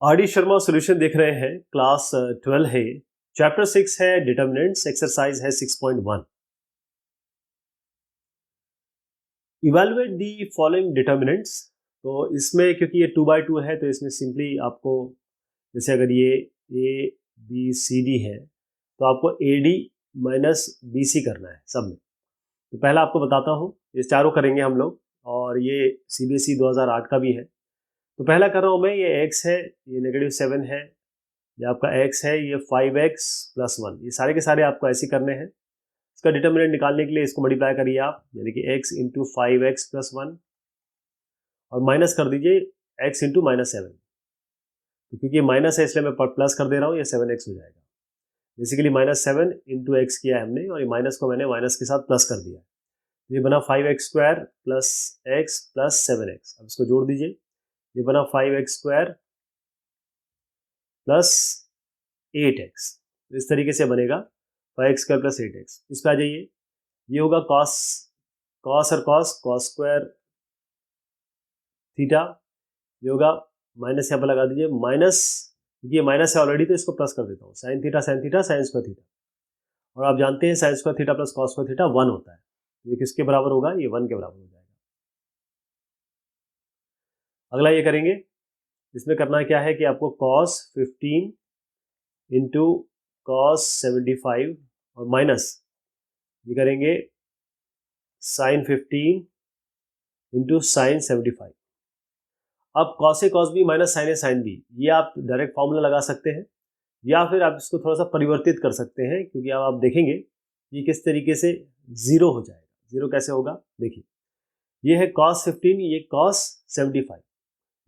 R D Sharma solution देख रहे हैं। क्लास 12 है, चैप्टर 6 है डिटर्मिनेंट्स, एक्सरसाइज है 6.1। Evaluate the following determinants. तो इसमें क्योंकि ये 2x2 है तो इसमें सिंपली आपको, जैसे अगर ये ए बी सी डी है तो आपको A D minus B C करना है सब में। तो पहला आपको बताता हूँ, ये चारों करेंगे हम लोग, और ये सी बी एस ई 2008 का भी है। तो पहला कर रहा हूँ मैं, ये x है, ये -7 है, ये आपका x है, ये 5x + 1, ये सारे के सारे आपको ऐसे करने हैं। इसका डिटर्मिनेंट निकालने के लिए इसको मल्टीप्लाई करिए आप, यानी कि x इंटू 5x + 1 और माइनस कर दीजिए x इंटू -7। तो क्योंकि माइनस है इसलिए मैं प्लस कर दे रहा हूँ, ये 7x हो जाएगा। बेसिकली -7 इंटू एक्स किया है हमने, और ये माइनस को मैंने माइनस के साथ प्लस कर दिया। तो ये बना 5x² + x + 7x। अब इसको जोड़ दीजिए, ये बना 5x² + 8x। तो इस तरीके से बनेगा 5x² + 8x। इस पर आ जाइए, ये होगा cos, cos और cos स्क्वायर थीटा, ये होगा माइनस, यहाँ पर लगा दीजिए माइनस, क्योंकि ये माइनस है ऑलरेडी तो इसको प्लस कर देता हूँ, sin theta sin square theta. और आप जानते हैं sin square theta + cos square theta 1 होता है। ये किसके बराबर होगा? ये 1 के बराबर हो जाएगा। अगला ये करेंगे, इसमें करना क्या है कि आपको cos 15 इंटू cos 75 और माइनस ये करेंगे sin 15 इंटू sin 75। अब cos A cos B minus sin A sin B, ये आप डायरेक्ट फॉर्मूला लगा सकते हैं, या फिर आप इसको थोड़ा सा परिवर्तित कर सकते हैं, क्योंकि अब आप देखेंगे ये किस तरीके से जीरो हो जाएगा। जीरो कैसे होगा? देखिए, ये है cos 15, ये cos 75,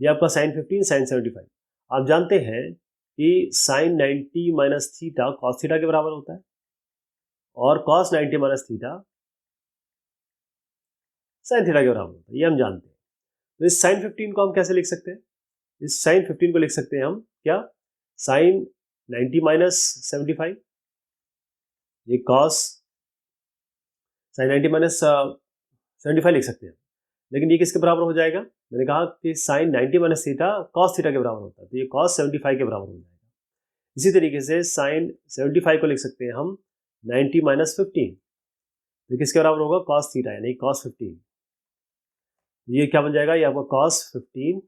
ये आपका sin 15 sin 75। आप जानते हैं कि sin 90 minus theta cos theta के बराबर होता है, और cos 90 minus theta sin theta के बराबर होता है, ये हम जानते हैं। तो इस sin 15 को हम कैसे लिख सकते हैं? इस sin 15 को लिख सकते हैं हम क्या? sin 90 माइनस 75, ये cos sin 90 माइनस 75 लिख सकते हैं। लेकिन ये किसके बराबर हो जाएगा? मैंने कहा कि sin 90 minus theta cos theta के बराबर होता है, तो ये cos 75 के बराबर हो जाएगा। इसी तरीके से sin 75 को लिख सकते हैं हम 90 माइनस 15, तो किसके बराबर होगा? cos थीटा, यानी cos 15। ये क्या बन जाएगा? ये आपका cos 15,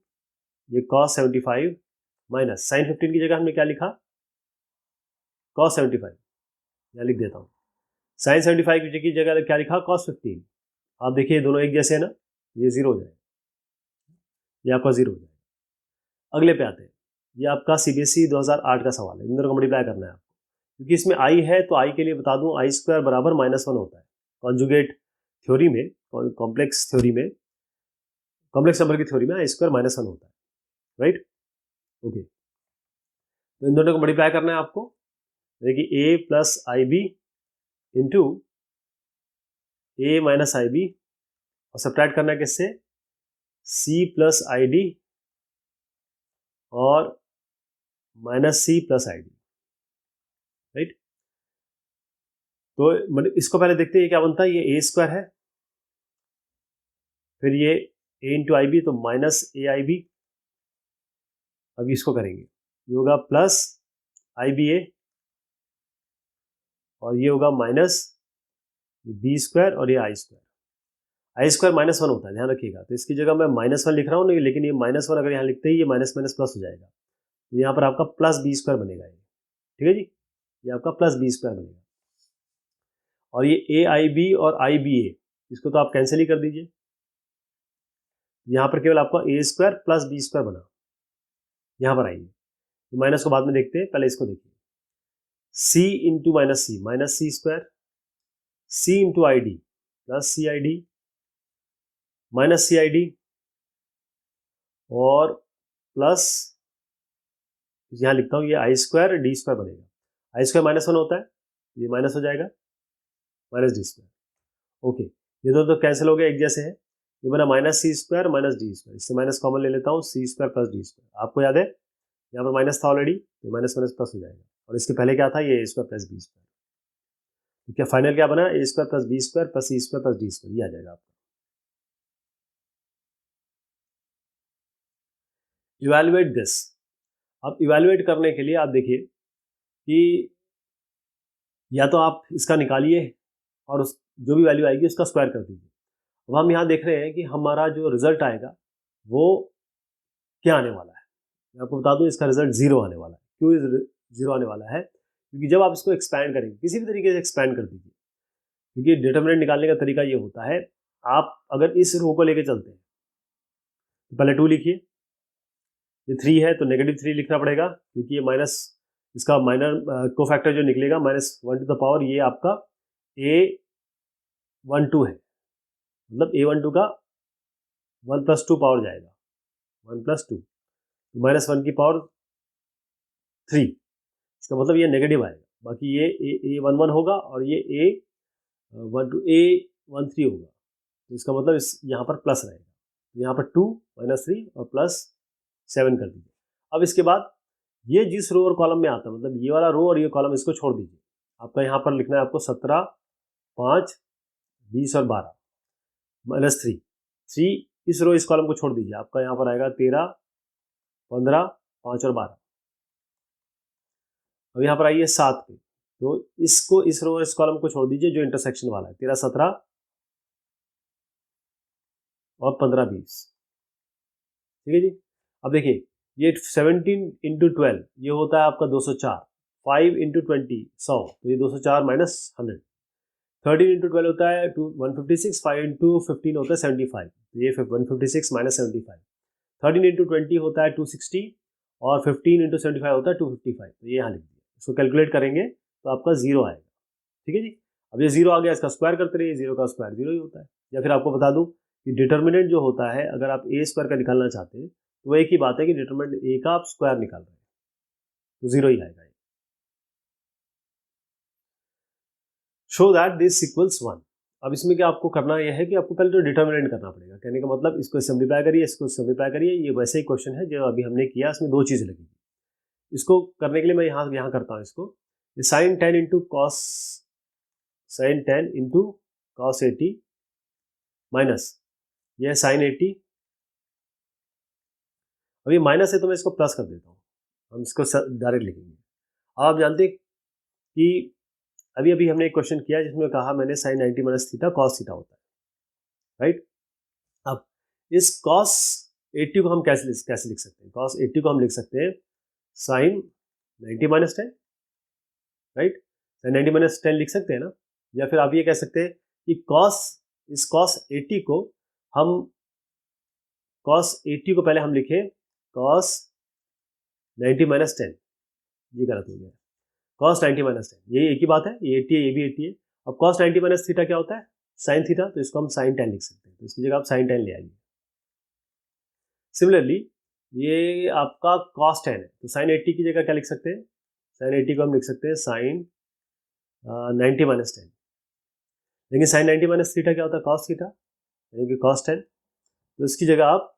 ये cos 75 माइनस sin 15 की जगह हमने क्या लिखा? cos 75, यहाँ लिख देता हूँ। sin 75 की जगह क्या लिखा? cos 15। आप देखिए दोनों एक जैसे है ना, ये जीरो हो जाएगा, ये आपका जीरो हो जाएगा। अगले पे आते हैं, ये आपका सीबीएसई 2008 का सवाल है, इन दोनों को मल्टीप्लाई करना है आपको। क्योंकि इसमें आई है तो आई के लिए बता दूं, आई स्क्वायर बराबर -1 होता है। कॉन्जुगेट थ्योरी में, कॉम्प्लेक्स थ्योरी में, कॉम्प्लेक्स नंबर की थ्योरी में आई स्क्वायर -1 होता है, राइट? ओके, तो इन दोनों को मल्टीप्लाई करना है आपको, देखिए a + IB into a - IB, और सब्ट्रैक्ट करना है किससे? C + ID और -C + ID, राइट? तो इसको पहले देखते हैं ये क्या बनता है। ये a स्क्वायर है, फिर ये a इंटू IB तो -AIB। अब इसको करेंगे, ये होगा प्लस IBA, और ये होगा माइनस बी स्क्वायर, और ये आई स्क्वायर। आई स्क्वायर -1 होता है, ध्यान रखिएगा। तो इसकी जगह मैं -1 लिख रहा हूँ, नहीं, लेकिन ये -1 अगर यहाँ लिखते ही ये माइनस माइनस प्लस हो जाएगा, तो यहाँ पर आपका +B² बनेगा ये, ठीक है जी, ये आपका +B² बनेगा। और ये AIB और IBA, इसको तो आप कैंसिल ही कर दीजिए, यहाँ पर केवल आपका A² + B² बना। यहाँ पर आइए, माइनस को बाद में देखते हैं, पहले इसको देखिए। C into -C C into ID + CID -CID, और प्लस यहाँ लिखता हूँ, ये I² D² बनेगा। I² -1 होता है, ये माइनस हो जाएगा, -D²। ओके, ये दो तो कैंसिल हो गया, एक जैसे है। ये बना -C² - D², इससे माइनस कॉमन ले लेता हूँ, C² + D²। आपको याद है यहाँ पर माइनस था ऑलरेडी, तो माइनस माइनस प्लस हो जाएगा, और इसके पहले क्या था? ये A² + B²। तो क्या फाइनल क्या बना? A² + B² + C² + D², ये आ जाएगा आपका। Evaluate this. अब इवैल्यूएट करने के लिए आप देखिए कि या तो आप इसका निकालिए और उस जो भी वैल्यू आएगी उसका स्क्वायर कर दीजिए। अब हम यहाँ देख रहे हैं कि हमारा जो रिजल्ट आएगा वो क्या आने वाला है। मैं आपको बता दूं इसका रिजल्ट 0 आने वाला है। क्यों 0 आने वाला है? क्योंकि जब आप इसको एक्सपैंड करेंगे, किसी भी तरीके से एक्सपैंड कर दीजिए, क्योंकि डिटर्मिनेंट निकालने का तरीका ये होता है, आप अगर इस रो को लेके चलते हैं तो पहले 2 लिखिए, ये 3 है तो -3 लिखना पड़ेगा, क्योंकि ये माइनस इसका माइनर कोफैक्टर जो निकलेगा -1 ये आपका A12 है, मतलब A12 का 1 + 2 पावर जाएगा, 1 + 2 -1 की पावर 3, इसका मतलब ये नेगेटिव आएगा। बाकी ये A11 होगा और ये A13 होगा, तो इसका मतलब इस यहाँ पर प्लस रहेगा, तो यहाँ पर 2 -3 और +7 कर दीजिए। अब इसके बाद ये जिस रो और कॉलम में आता है, मतलब ये वाला रो और ये कॉलम, इसको छोड़ दीजिए। आपका यहाँ पर लिखना है आपको 17, 5, 20 और 12 -3 इस रो इस कॉलम को छोड़ दीजिए। आपका यहाँ पर आएगा 13, 15, 5 और 12। अब यहाँ पर आइए 7 पे, तो इसको इस रो इस कॉलम को छोड़ दीजिए जो इंटरसेक्शन वाला है, 13, 17 और 15, 20। ठीक है जी। अब देखिए ये 17 × 12 ये होता है आपका 204, 5 × 20 100, तो ये 204 -100। 13 × 12 होता है 156, 5 × 15 होता है 75, तो ये 156 -75। 13 × 20 होता है 260 और 15 × 75 होता है 255, तो ये यहाँ लिख दिया। इसको कैलकुलेट करेंगे तो आपका 0 आएगा। ठीक है जी। अब ये 0 आ गया, इसका स्क्वायर करते रहिए, 0 का स्क्वायर 0 ही होता है। या फिर आपको बता दूं कि डिटर्मिनेंट जो होता है, अगर आप A² का निकालना चाहते हैं तो वो एक ही बात है कि डिटर्मिनेंट A का आप स्क्वायर निकाल रहे हैं, तो 0 ही आएगा। Show that this equals 1। अब इसमें क्या आपको करना यह है कि आपको पहले तो डिटर्मिनेंट करना पड़ेगा। कहने का मतलब इसको सिंप्लीफाई करिए, इसको सिंप्लीफाई करिए। ये वैसे ही क्वेश्चन है जो अभी हमने किया, इसमें 2 चीज़ें लगेगी। इसको करने के लिए मैं यहाँ करता हूँ इसको, sin 10 × cos 80 माइनस ये sin 80। अब ये माइनस है तो मैं इसको प्लस कर देता हूँ, हम इसको डायरेक्ट लिखेंगे। अब आप जानते हैं कि अभी अभी हमने एक क्वेश्चन किया जिसमें कहा मैंने sin 90 - थीटा cos थीटा होता है, राइट। अब इस cos 80 को हम कैसे लिख सकते हैं? cos 80 को हम लिख सकते हैं sin 90 - 10, राइट। sin 90 - 10 लिख सकते हैं ना। या फिर आप ये कह सकते हैं कि इस cos 80 को हम cos 80 को पहले हम लिखें cos 90 - 10, ये गलत हो गया। cos 90 - 10 ये एक ही बात है, ये 80 है, ये भी 80 है। अब cos 90 - थीटा क्या होता है? sin थीटा, तो इसको हम sin 10 लिख सकते हैं, तो इसकी जगह आप sin 10 ले आइए। सिमिलरली ये आपका cos 10 है, तो sin 80 की जगह क्या लिख सकते हैं? sin 80 को हम लिख सकते हैं sin 90 - 10। लेकिन sin 90 - थीटा क्या होता है? cos थीटा, यानी कि cos 10, तो इसकी जगह आप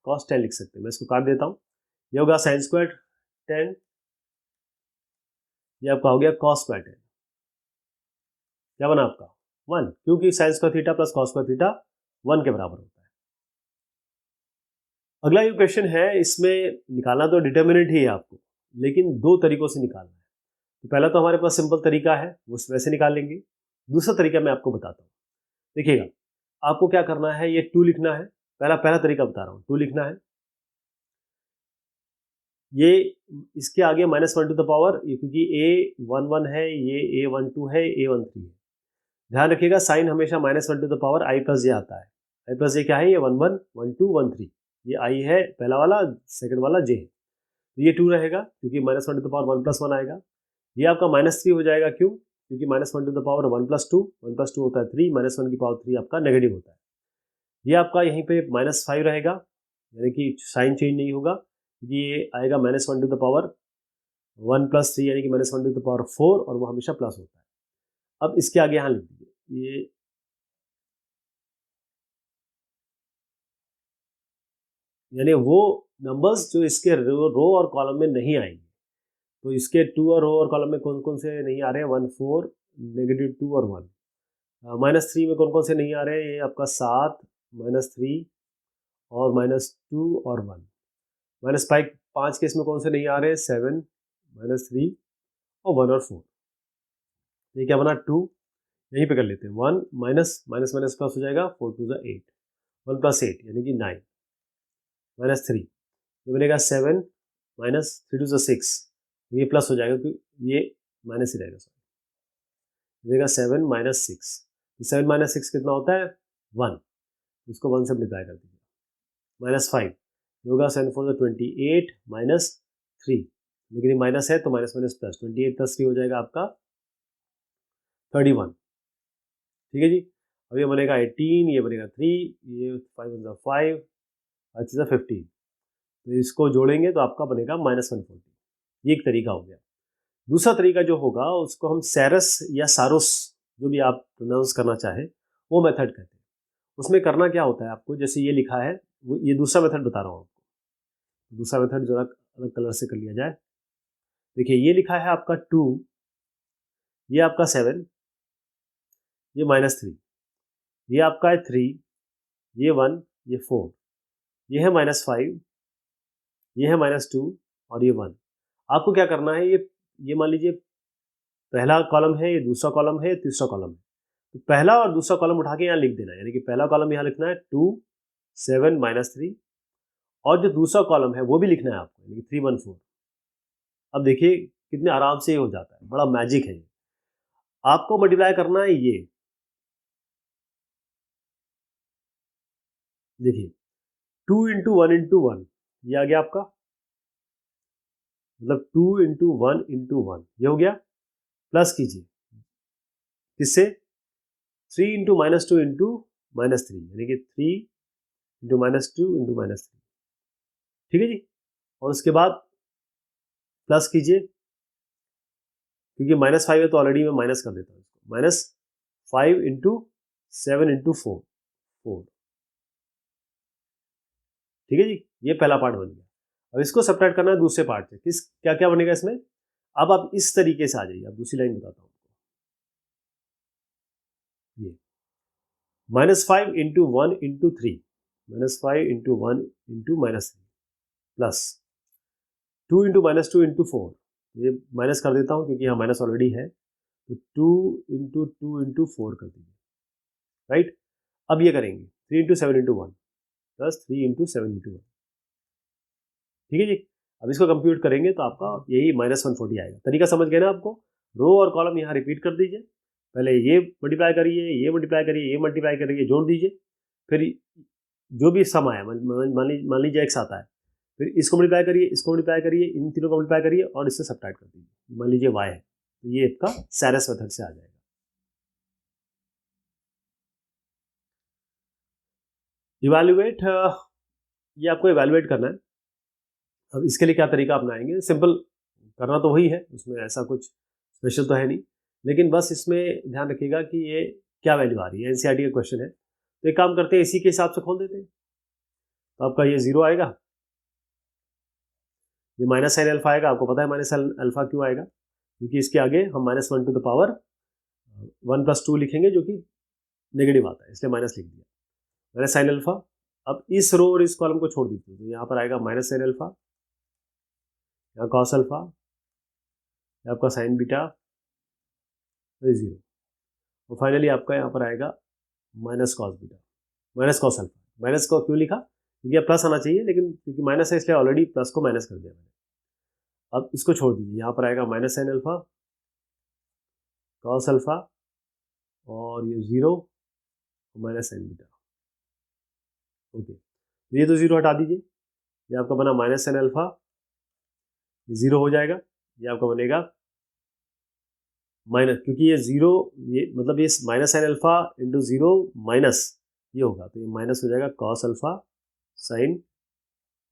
cos 10 लिख सकते हैं। मैं इसको काट देता हूँ, ये होगा sin² 10, ये आपका हो गया cos² 10। क्या बना आपका? 1, क्योंकि sin² theta plus cos² theta 1 के बराबर होता है। अगला ये क्वेश्चन है, इसमें निकालना तो डिटर्मिनेंट ही है आपको, लेकिन 2 तरीकों से निकालना है। तो पहला तो हमारे पास सिंपल तरीका है, वो वैसे निकाल लेंगे। दूसरा तरीका मैं आपको बताता हूँ। देखिएगा, आपको क्या करना है, ये 2 लिखना है। पहला तरीका बता रहा हूँ, 2 लिखना है। ये इसके आगे -1 क्योंकि A11 है, ये A12 है, A13 है। ध्यान रखिएगा साइन हमेशा -1 i + j आता है। i + j क्या है? ये 11, 12, 13, ये i है पहला वाला, सेकंड वाला j है, तो ये 2 रहेगा क्योंकि -1 + 1 आएगा। ये आपका -3 हो जाएगा, क्यों? क्योंकि -1 + 1 + 2, 1 + 2 होता है 3, -1 की पावर 3 आपका नेगेटिव होता है। ये आपका यहीं पे -5 रहेगा, यानी कि साइन चेंज नहीं होगा, ये आएगा -1 + 1 + 3, यानी कि -1 ^ 4, और वो हमेशा प्लस होता है। अब इसके आगे यहाँ लिख दीजिए, ये यानी वो नंबर्स जो इसके रो और कॉलम में नहीं आएंगे। तो इसके 2 और रो और कॉलम में कौन कौन से नहीं आ रहे हैं? 1, 4, -2 और 1। -3 में कौन कौन से नहीं आ रहे हैं? ये आपका 7, -3 और -2 और 1। माइनस 5 केस में कौन से नहीं आ रहे? 7, -3 और 1 और 4। ये क्या बना? 2, यहीं पे कर लेते हैं। 1 माइनस माइनस माइनस प्लस हो जाएगा, 4 2 ज़ा 8, 1 + 8 यानी कि 9, -3 ये बनेगा 7 माइनस 3 2 ज़ा 6, ये प्लस हो जाएगा क्योंकि ये माइनस ही रहेगा, बनेगा 7 माइनस 6। 7 माइनस 6 कितना होता है? 1, इसको 1 से मल्टीप्लाई कर दीजिए। -5 ये होगा 7 4 ज़ा 28 माइनस 3, लेकिन ये माइनस है तो माइनस माइनस प्लस, 28 + 3 हो जाएगा आपका 31। ठीक है जी। अब ये बनेगा 18, ये बनेगा 3, ये 5 1 ज़ा 5, 5 6 ज़ा 15, तो इसको जोड़ेंगे तो आपका बनेगा -140। ये एक तरीका हो गया। दूसरा तरीका जो होगा उसको हम सैरस या सारोस, जो भी आप प्रोनाउंस करना चाहें, वो मेथड कहते हैं। उसमें करना क्या होता है आपको, जैसे ये लिखा है, वो ये दूसरा मेथड बता रहा हूँ आपको। दूसरा मेथड जरा अलग कलर से कर लिया जाए। देखिए ये लिखा है आपका 2, ये आपका 7, ये -3, ये आपका है 3, ये 1, ये 4, ये है -5, ये है -2 और ये 1। आपको क्या करना है, ये मान लीजिए पहला कॉलम है, ये दूसरा कॉलम है, ये तीसरा कॉलम है। तो पहला और दूसरा कॉलम उठा के यहाँ लिख देना है, यानी कि पहला कॉलम यहाँ लिखना है 2 7 -3, और जो दूसरा कॉलम है वो भी लिखना है आपको, यानी कि 3 1 4। अब देखिए कितने आराम से ये हो जाता है, बड़ा मैजिक है ये। आपको मल्टीप्लाई करना है ये, देखिए 2 × 1 × 1 ये आ गया आपका, मतलब 2 × 1 × 1 ये हो गया। प्लस कीजिए किससे? 3 × -2 × -3, यानी कि 3 × -2 × -3। ठीक है जी। और उसके बाद प्लस कीजिए, क्योंकि -5 है तो ऑलरेडी मैं माइनस कर देता हूँ इसको, -5 × 7 × 4 4। ठीक है जी। ये पहला पार्ट बन गया। अब इसको सब्ट्रैक्ट करना है दूसरे पार्ट से। किस क्या क्या बनेगा इसमें? अब आप इस तरीके से आ जाइए, अब दूसरी लाइन बताता हूँ आपको। ये -5 × 1 × 3, -5 × 1 × -3 प्लस 2 × -2 × 4, ये माइनस कर देता हूँ क्योंकि यहाँ माइनस ऑलरेडी है, तो 2 × 2 × 4 कर दीजिए, राइट। अब ये करेंगे 3 × 7 × 1 प्लस 3 × 7 × 1। ठीक है जी। अब इसको कंप्यूट करेंगे तो आपका यही -140 आएगा। तरीका समझ गए ना आपको? रो और कॉलम यहाँ रिपीट कर दीजिए, पहले ये मल्टीप्लाई करिए, ये मल्टीप्लाई करिए, ये मल्टीप्लाई करिए, जोड़ दीजिए, फिर जो भी सम आया, मान लीजिए x आता है, फिर इसको मल्टीप्लाई करिए, इसको मल्टीप्लाई करिए, इन तीनों को मल्टीप्लाई करिए और इससे सब्ट्रैक्ट कर दीजिए, मान लीजिए y है, तो ये आपका सैरस मेथड से आ जाएगा। इवैल्यूएट, ये आपको इवैल्यूएट करना है। अब इसके लिए क्या तरीका अपनाएंगे? सिंपल करना तो वही है, उसमें ऐसा कुछ स्पेशल तो है नहीं, लेकिन बस इसमें ध्यान रखिएगा कि ये क्या वैल्यू आ रही है। एनसीईआरटी का क्वेश्चन है, तो एक काम करते हैं, इसी के हिसाब से खोल देते हैं। तो आपका ये 0 आएगा, ये माइनस साइन अल्फा आएगा। आपको पता है माइनस अल्फा क्यों आएगा? क्योंकि इसके आगे हम -1 टू द पावर 1 + 2 लिखेंगे, जो कि नेगेटिव आता है, इसलिए माइनस लिख दिया, माइनस साइन अल्फा। अब इस रो और इस कॉलम को छोड़ दीजिए, तो यहाँ पर आएगा माइनस साइन अल्फा, यहाँ कॉस अल्फा, आपका साइन बीटा, तो 0, और फाइनली आपका यहाँ पर आएगा minus cos beta, minus cos alpha. Minus को क्यों लिखा? क्योंकि अब प्लस आना चाहिए, लेकिन क्योंकि माइनस है इसलिए ऑलरेडी प्लस को माइनस कर दिया मैंने। अब इसको छोड़ दीजिए, यहाँ पर आएगा minus sine alpha, cos alpha, और ये 0 माइनस साइन बीटा। ओके, तो ये तो 0 हटा दीजिए, ये आपका बना माइनस साइन अल्फा, ये 0 हो जाएगा, ये आपका बनेगा माइनस, क्योंकि ये 0, ये मतलब ये minus sine alpha into 0 minus ये होगा, तो ये माइनस हो जाएगा cos alpha sine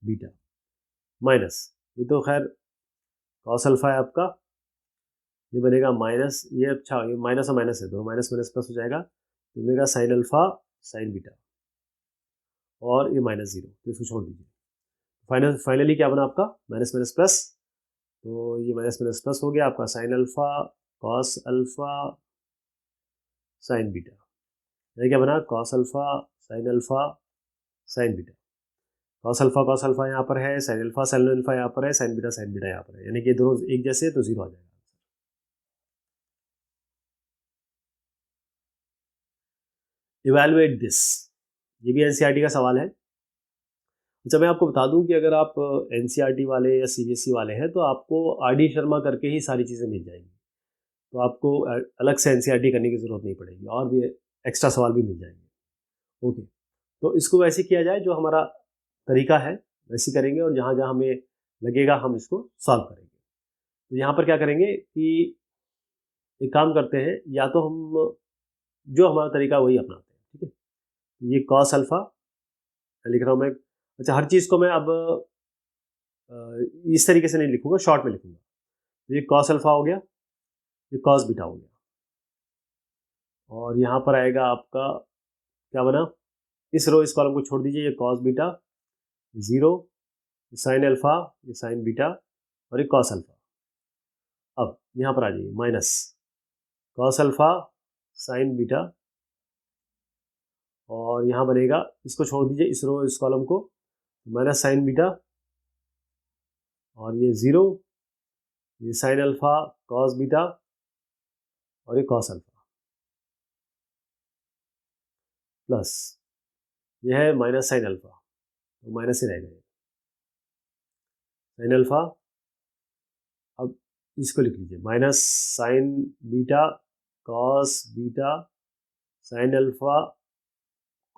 beta minus, ये तो खैर कॉस अल्फा है आपका, ये बनेगा माइनस, ये अच्छा ये माइनस और माइनस है, तो माइनस माइनस प्लस हो जाएगा, तो बनेगा साइन अल्फा साइन बीटा, और ये -0, तो इसको छोड़ दीजिए। फाइनली क्या बना आपका? माइनस माइनस प्लस, तो ये माइनस माइनस प्लस हो गया आपका sign alpha cos alpha sine beta, ये क्या बना? Cos alpha sine beta. Cos alpha यहाँ पर है, साइन अल्फा यहाँ पर है, साइन बीटा यहाँ पर है, यानी कि दोनों एक जैसे तो 0 आ जाएगा। इवैल्यूएट दिस, ये भी एनसीईआरटी का सवाल है। अच्छा, मैं आपको बता दूं कि अगर आप एनसीईआरटी वाले या सीबीएसई वाले हैं तो आपको आरडी शर्मा करके ही सारी चीज़ें मिल जाएंगी, तो आपको अलग से एनसीईआरटी करने की ज़रूरत नहीं पड़ेगी, और भी एक्स्ट्रा सवाल भी मिल जाएंगे। ओके, तो इसको वैसे किया जाए, जो हमारा तरीका है वैसे करेंगे, और जहाँ जहाँ हमें लगेगा हम इसको सॉल्व करेंगे। तो यहाँ पर क्या करेंगे कि एक काम करते हैं, या तो हम जो हमारा तरीका वही अपनाते हैं, ठीक है। ये कॉस अल्फा लिख रहा हूँ मैं। अच्छा, हर चीज़ को मैं अब इस तरीके से नहीं लिखूंगा, शॉर्ट में लिखूंगा। ये कॉस अल्फा हो गया, ये कॉस बीटा हो गया, और यहाँ पर आएगा आपका क्या बना, इस रो इस कॉलम को छोड़ दीजिए, ये कॉस बीटा 0, साइन अल्फा, ये साइन बीटा, और ये कॉस अल्फा। अब यहाँ पर आ जाइए, minus cos alpha sine beta, और यहाँ बनेगा, इसको छोड़ दीजिए इस रो इस कॉलम को, माइनस साइन बीटा, और ये 0, ये साइन अल्फा कॉस बीटा, और ये कॉस अल्फा, प्लस ये है माइनस साइन अल्फा, तो माइनस ही रहेगा साइन अल्फा। अब इसको लिख लीजिए, minus sine beta cos beta sine alpha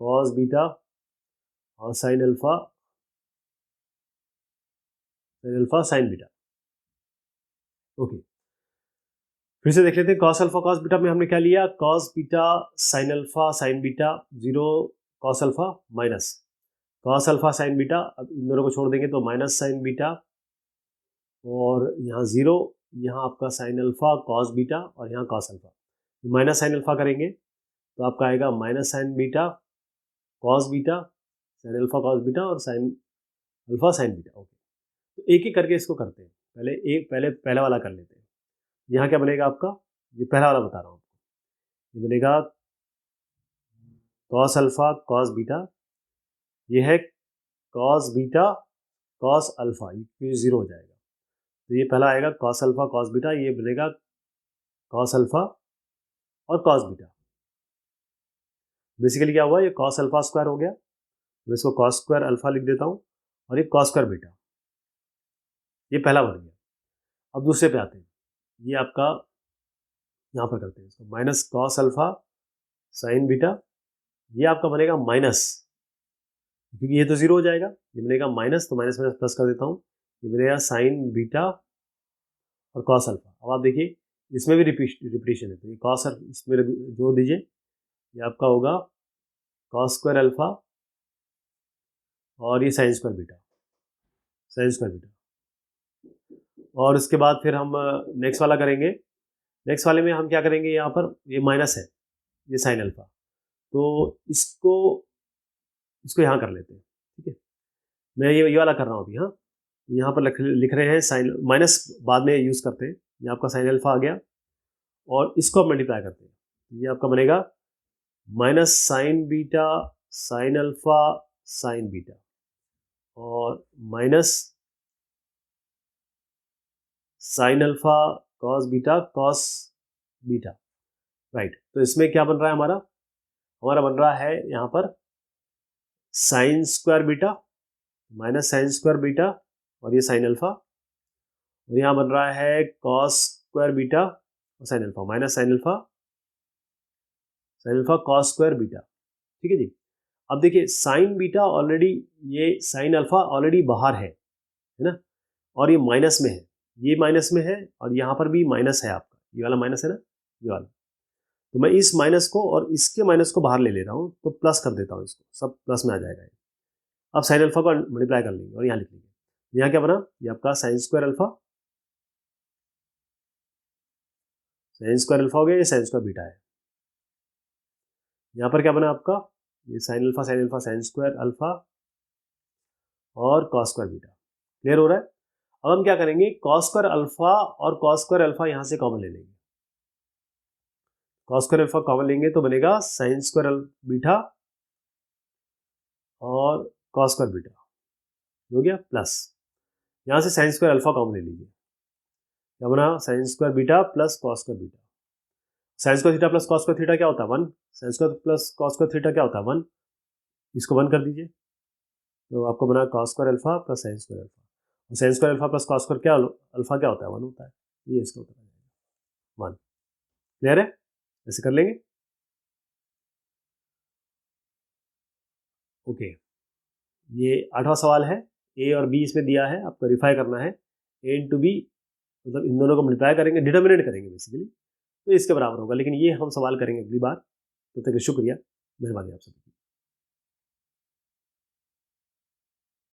cos beta, और sine alpha sine beta. Okay, फिर से देख लेते हैं। कॉस अल्फा कॉस बीटा में हमने क्या लिया, cos beta sine alpha sine beta 0 cos alpha, minus cos alpha sine beta, अब इन दोनों को छोड़ देंगे तो माइनस साइन बीटा, और यहाँ 0, यहाँ आपका साइन अल्फा कॉस बीटा, और यहाँ cos alpha. Minus sine alpha करेंगे तो आपका आएगा minus sine beta cos beta, sine alpha cos beta, और sine alpha sine beta. Okay, तो एक एक करके इसको करते हैं। पहले पहला वाला कर लेते हैं। यहाँ क्या बनेगा आपका, ये पहला वाला बता रहा हूँ आपको, ये बनेगा कॉस अल्फा कॉस बीटा, ये है कॉस बीटा कॉस अल्फा, ये 0 हो जाएगा, तो ये पहला आएगा कॉस अल्फा कॉस बीटा, ये बनेगा कॉस अल्फा और कॉस बीटा। बेसिकली क्या हुआ, ये कॉस अल्फा स्क्वायर हो गया, मैं इसको कॉस स्क्वायर अल्फा लिख देता हूँ, और ये कॉस स्क्वायर बीटा, ये पहला बन गया। अब दूसरे पे आते हैं, ये आपका यहाँ पर करते हैं इसको, minus cos alpha sine beta, ये आपका बनेगा माइनस, क्योंकि ये तो 0 हो जाएगा, ये बनेगा माइनस, तो माइनस माइनस प्लस कर देता हूँ, ये बनेगा साइन बीटा और कॉस अल्फा। अब आप देखिए इसमें भी रिपीटेशन है, तो ये कॉस इसमें जोड़ दीजिए, ये आपका होगा कॉस स्क्वायर अल्फा, और ये साइन स्क्वायर बीटा, और उसके बाद फिर हम नेक्स्ट वाला करेंगे। नेक्स्ट वाले में हम क्या करेंगे, यहाँ पर ये माइनस है, ये साइन अल्फा, तो इसको यहाँ कर लेते हैं, ठीक है। मैं ये वाला कर रहा हूँ अभी। हाँ, यहाँ पर लिख रहे हैं साइन, माइनस बाद में यूज़ करते हैं। ये आपका साइन अल्फा आ गया, और इसको अब मल्टीप्लाई करते हैं, ये आपका बनेगा minus sine beta sine alpha sine beta, और minus sine alpha cos beta right. तो इसमें क्या बन रहा है हमारा बन रहा है यहाँ पर sine square beta minus sine square beta, और ये साइन अल्फा, और यहाँ बन रहा है कॉस स्क्वायर बीटा और sine alpha, minus sine alpha cos square beta, ठीक है जी। अब देखिए साइन बीटा ऑलरेडी, ये साइन अल्फा ऑलरेडी बाहर है ना, और ये माइनस में है, ये माइनस में है, और यहाँ पर भी माइनस है आपका, ये वाला माइनस है ना, ये वाला। तो मैं इस माइनस को और इसके माइनस को बाहर ले रहा हूँ, तो प्लस कर देता हूँ, इसको सब प्लस में आ जाएगा। अब साइन अल्फा को मल्टीप्लाई कर लेंगे और यहाँ लिख लेंगे। यहाँ क्या बना, ये आपका साइन स्क्वायर अल्फा हो गया, ये साइन स्क्वायर बीटा है। यहाँ पर क्या बना आपका, ये sign alpha sign square alpha और कॉस स्क्वायर बीटा। क्लियर हो रहा है। अब हम क्या करेंगे, कॉस स्क्वायर अल्फा और कॉस स्क्वायर अल्फा यहाँ से कॉमन ले लेंगे। कॉस स्क्वायर अल्फा कॉमन लेंगे तो बनेगा साइन स्क्वायर बीटा और कॉस स्क्वायर बीटा। हो गया प्लस, यहाँ से साइन स्क्वायर अल्फा कॉमन ले लीजिए, क्या बना, sine square beta plus cos square beta. Sine square theta plus cos square theta क्या होता है 1, sine square plus cos square theta क्या होता है 1, इसको 1 कर दीजिए, तो आपको बना cos square alpha plus sine square alpha, और sine square alpha plus cos square क्या अल्फा क्या होता है 1 होता है, ये इसका उत्तर आ जाएगा 1। क्लियर है, ऐसे कर लेंगे। ओके, ये 8वां सवाल है, ए और बी इसमें दिया है, आपको वेरीफाई करना है, ए इंटू बी, मतलब इन दोनों को मल्टीप्लाई करेंगे, डिटर्मिनेट करेंगे बेसिकली, तो इसके बराबर होगा, लेकिन ये हम सवाल करेंगे अगली बार। तो तक शुक्रिया, मेहरबानी आप सबकी।